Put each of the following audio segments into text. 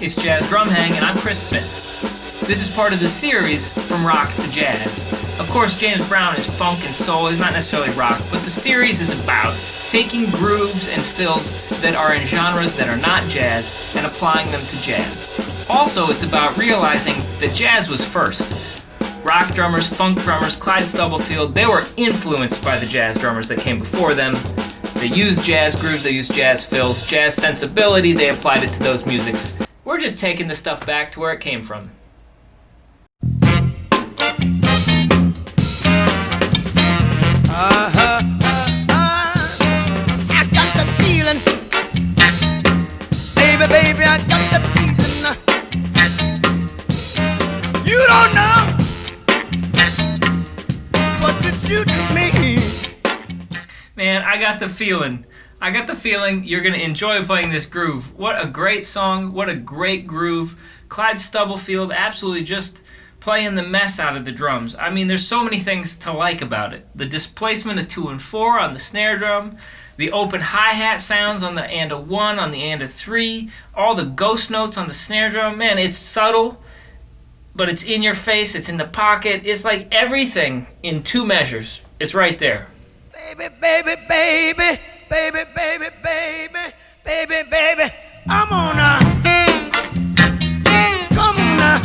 It's Jazz Drum Hang, and I'm Chris Smith. This is part of the series From Rock to Jazz. Of course, James Brown is funk and soul, he's not necessarily rock, but the series is about taking grooves and fills that are in genres that are not jazz and applying them to jazz. Also, it's about realizing that jazz was first. Rock drummers, funk drummers, Clyde Stubblefield, they were influenced by the jazz drummers that came before them. They used jazz grooves, they used jazz fills, jazz sensibility, they applied it to those musics. We're just taking the stuff back to where it came from. I got the feeling, baby, I got the feeling. You don't know what you do to me. Man, I got the feeling you're going to enjoy playing this groove. What a great song, what a great groove. Clyde Stubblefield absolutely just playing the mess out of the drums. I mean, there's so many things to like about it. The displacement of 2 and 4 on the snare drum, the open hi-hat sounds on the and a 1, on the and a 3, all the ghost notes on the snare drum. Man, it's subtle, but it's in your face, it's in the pocket. It's like everything in 2 measures. It's right there. Baby, I'm on now. Come on now.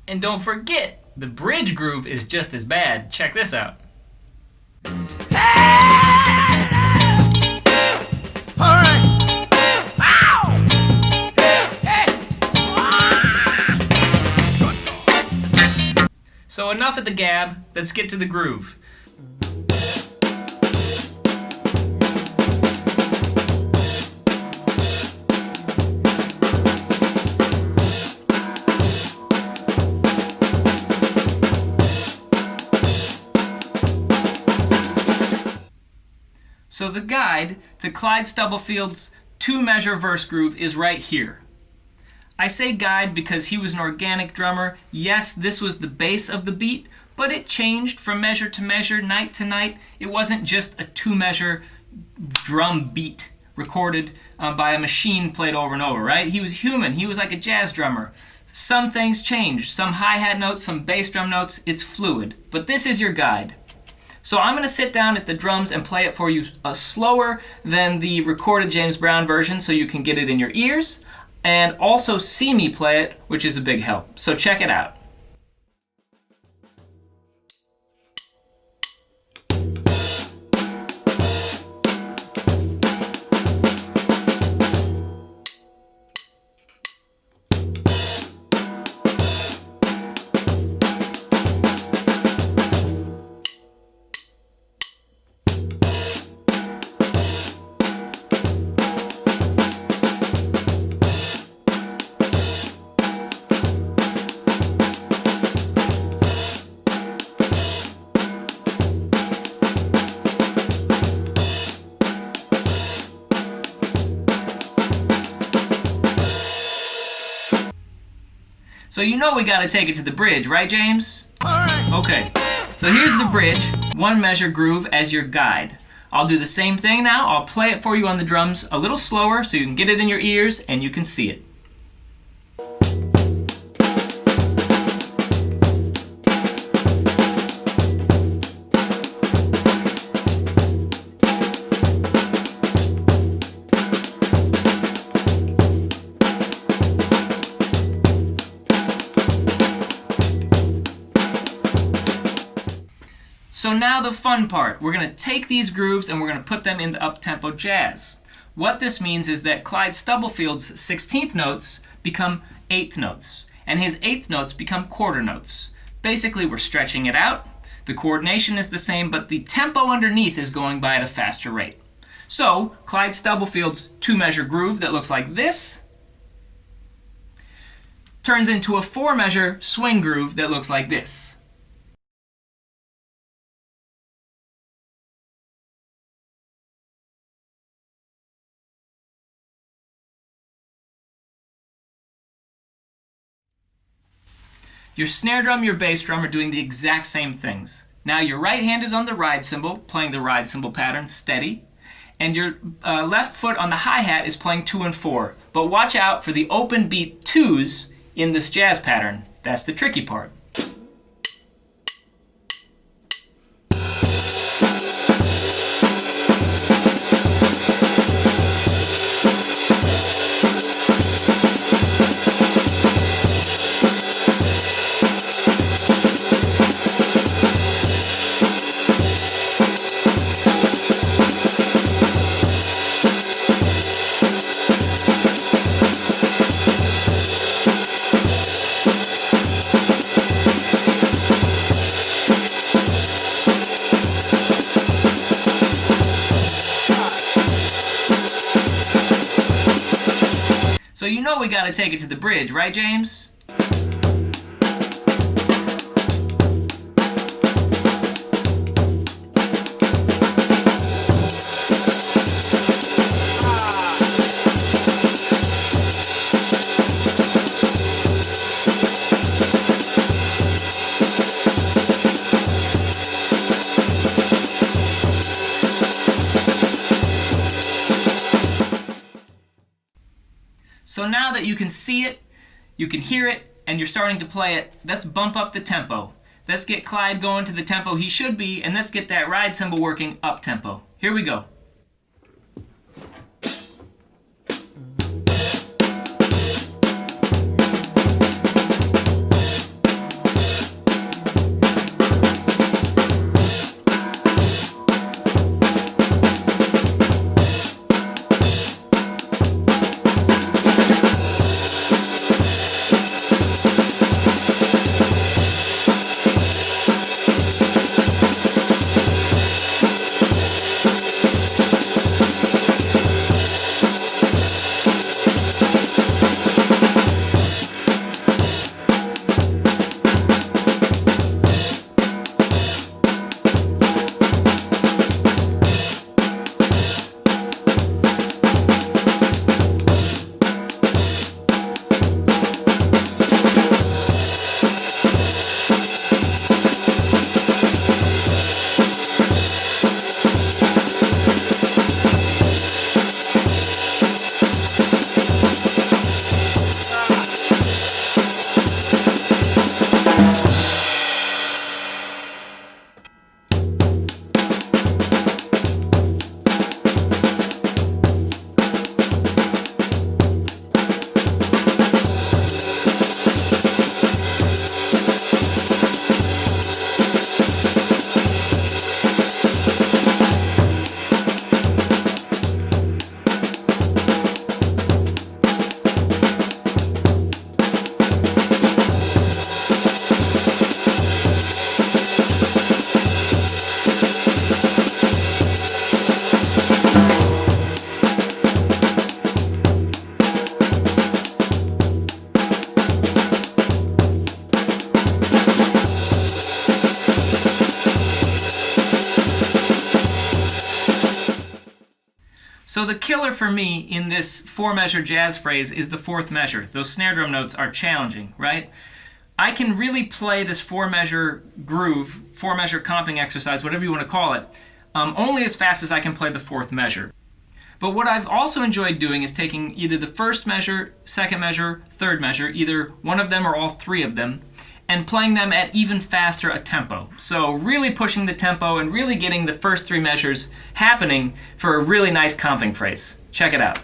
And don't forget, the bridge groove is just as bad. Check this out. All right. So enough of the gab, let's get to the groove. So the guide to Clyde Stubblefield's 2-measure verse groove is right here. I say guide because he was an organic drummer. Yes, this was the base of the beat, but it changed from measure to measure, night to night. It wasn't just a 2-measure drum beat recorded by a machine played over and over, right? He was human. He was like a jazz drummer. Some things changed. Some hi-hat notes, some bass drum notes. It's fluid. But this is your guide. So I'm going to sit down at the drums and play it for you slower than the recorded James Brown version so you can get it in your ears. And also see me play it, which is a big help. So check it out. So you know we gotta take it to the bridge, right, James? All right. Okay, so here's the bridge, 1-measure groove as your guide. I'll do the same thing now. I'll play it for you on the drums a little slower so you can get it in your ears and you can see it. So now the fun part. We're going to take these grooves and we're going to put them into up-tempo jazz. What this means is that Clyde Stubblefield's 16th notes become 8th notes, and his 8th notes become quarter notes. Basically, we're stretching it out. The coordination is the same, but the tempo underneath is going by at a faster rate. So, Clyde Stubblefield's 2-measure groove that looks like this turns into a 4-measure swing groove that looks like this. Your snare drum, your bass drum are doing the exact same things. Now your right hand is on the ride cymbal, playing the ride cymbal pattern, steady. And your left foot on the hi-hat is playing 2 and 4. But watch out for the open beat 2s in this jazz pattern. That's the tricky part. So you know we gotta take it to the bridge, right, James? So now that you can see it, you can hear it, and you're starting to play it, let's bump up the tempo. Let's get Clyde going to the tempo he should be, and let's get that ride cymbal working up tempo. Here we go. So the killer for me in this 4-measure jazz phrase is the 4th measure. Those snare drum notes are challenging, right? I can really play this 4-measure groove, 4-measure comping exercise, whatever you want to call it, only as fast as I can play the 4th measure. But what I've also enjoyed doing is taking either the 1st measure, 2nd measure, 3rd measure, either one of them or all 3 of them, and playing them at even faster a tempo. So really pushing the tempo and really getting the first 3 measures happening for a really nice comping phrase. Check it out.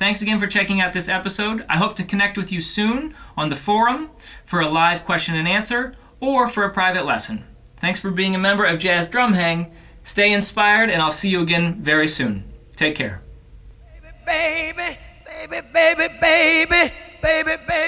Thanks again for checking out this episode. I hope to connect with you soon on the forum for a live question and answer or for a private lesson. Thanks for being a member of Jazz Drum Hang. Stay inspired, and I'll see you again very soon. Take care. Baby, baby, baby, baby, baby, baby.